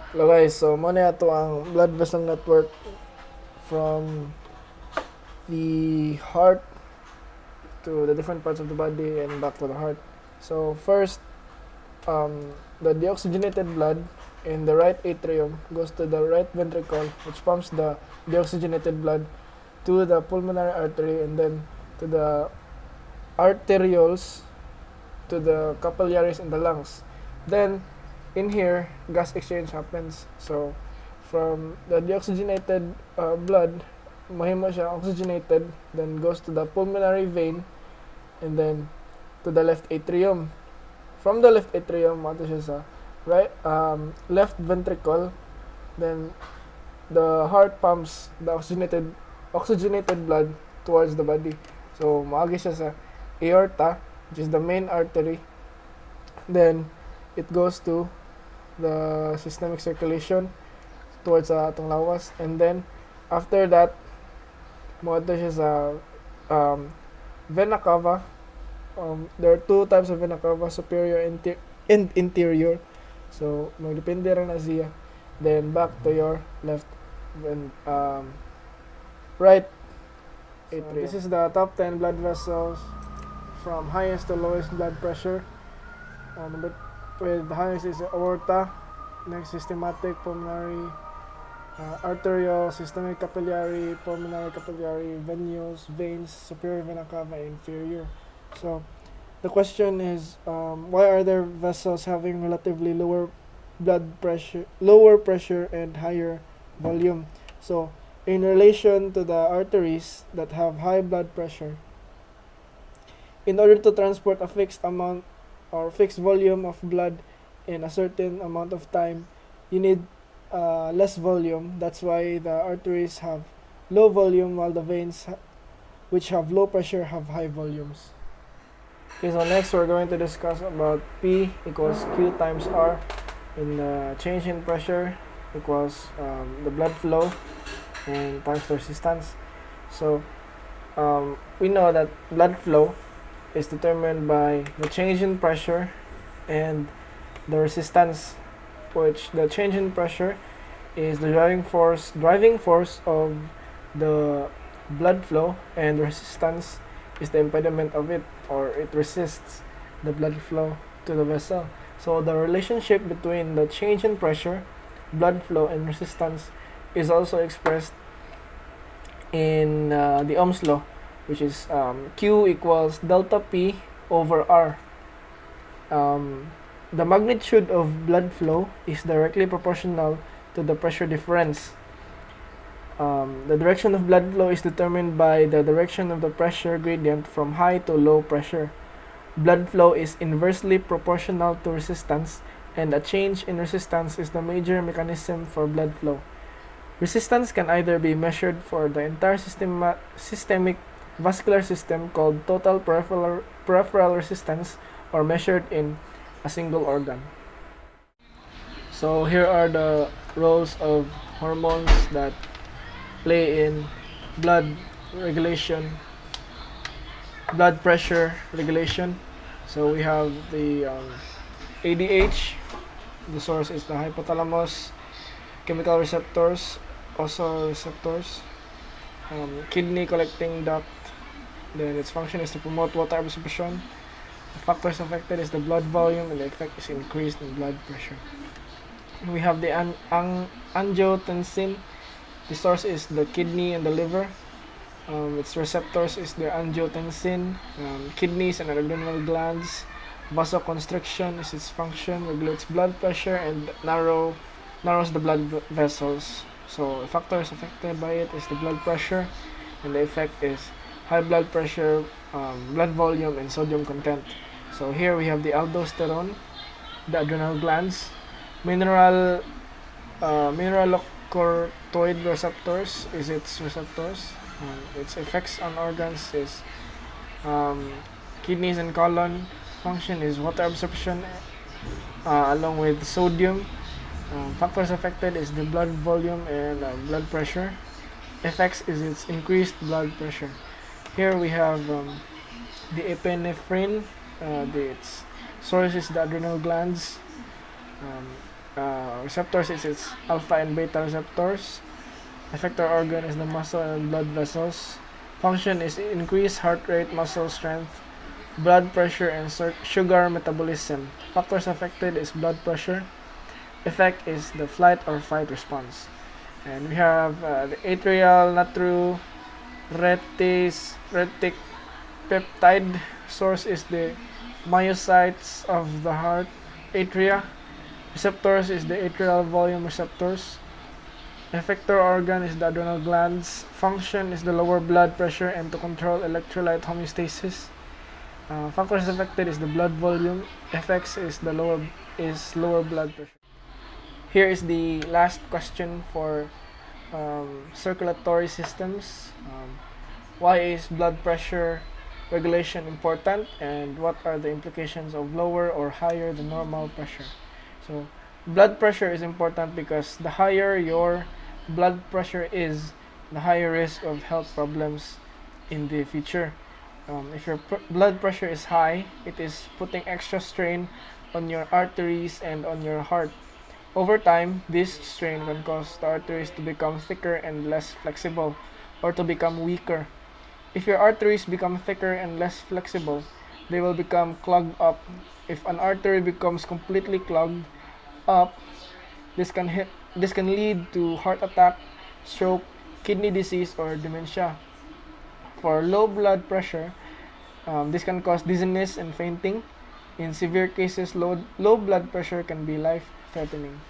Hello guys, so muna ito ang blood vessel network from the heart to the different parts of the body and back to the heart. So first, the deoxygenated blood in the right atrium goes to the right ventricle, which pumps the deoxygenated blood to the pulmonary artery and then to the arterioles, to the capillaries in the lungs. Then in here, gas exchange happens. So from the deoxygenated blood, maghimo siya oxygenated, then goes to the pulmonary vein and then to the left atrium. From the left atrium, mato siya sa right left ventricle. Then the heart pumps the oxygenated blood towards the body. So maagi siya sa aorta, which is the main artery. Then it goes to the systemic circulation towards atong lawas, and then after that moadto siya sa vena cava. There are two types of vena cava, superior and interior, so magdepende rin na siya. Then back to your left and right atrium. So this is the top 10 blood vessels from highest to lowest blood pressure. Number with the highest is the aorta, next systematic, pulmonary, arterial, systemic, capillary, pulmonary, capillary, venous, veins, superior vena cava, inferior. So the question is, why are there vessels having relatively lower pressure and higher volume? So in relation to the arteries that have high blood pressure, in order to transport a fixed amount or fixed volume of blood in a certain amount of time, you need less volume. That's why the arteries have low volume while the veins, which have low pressure, have high volumes. Okay, so next we're going to discuss about P equals Q times R in the change in pressure equals the blood flow and times the resistance. So we know that blood flow is determined by the change in pressure and the resistance, which the change in pressure is the driving force of the blood flow, and the resistance is the impediment of it, or it resists the blood flow to the vessel. So the relationship between the change in pressure, blood flow, and resistance is also expressed in the Ohm's law, which is Q equals delta P over R. The magnitude of blood flow is directly proportional to the pressure difference. The direction of blood flow is determined by the direction of the pressure gradient from high to low pressure. Blood flow is inversely proportional to resistance, and a change in resistance is the major mechanism for blood flow. Resistance can either be measured for the entire systemic vascular system, called total peripheral resistance, or measured in a single organ. So here are the roles of hormones that play in blood regulation, blood pressure regulation. So we have the ADH. The source is the hypothalamus, chemical receptors, also receptors, kidney collecting duct. Then its function is to promote water absorption. The factors affected is the blood volume, and the effect is increased in blood pressure. We have the angiotensin. The source is the kidney and the liver. Its receptors is the angiotensin, kidneys and adrenal glands. Vasoconstriction is its function, regulates blood pressure and narrows the blood vessels. So the factors affected by it is the blood pressure, and the effect is high blood pressure, blood volume, and sodium content. So here we have the aldosterone, the adrenal glands, mineralocorticoid receptors is its receptors. Its effects on organs is kidneys and colon. Function is water absorption along with sodium. Factors affected is the blood volume and blood pressure. Effects is its increased blood pressure. Here we have the epinephrine. Its source is the adrenal glands. Receptors is its alpha and beta receptors. Effector organ is the muscle and blood vessels. Function is increased heart rate, muscle strength, blood pressure, and sugar metabolism. Factors affected is blood pressure. Effect is the flight or fight response. And we have the atrial natriuretic peptide. Source is the myocytes of the heart atria. Receptors is the atrial volume receptors. Effector organ is the adrenal glands. Function is the lower blood pressure and to control electrolyte homeostasis. Factors affected is the blood volume. Effects is the lower blood pressure. Here is the last question for circulatory systems. Why is blood pressure regulation important, and what are the implications of lower or higher than normal pressure? So blood pressure is important because the higher your blood pressure is, the higher risk of health problems in the future. If your blood pressure is high, it is putting extra strain on your arteries and on your heart. Over time, this strain can cause the arteries to become thicker and less flexible, or to become weaker. If your arteries become thicker and less flexible, they will become clogged up. If an artery becomes completely clogged up, this can lead to heart attack, stroke, kidney disease, or dementia. For low blood pressure, this can cause dizziness and fainting. In severe cases, low blood pressure can be life-threatening.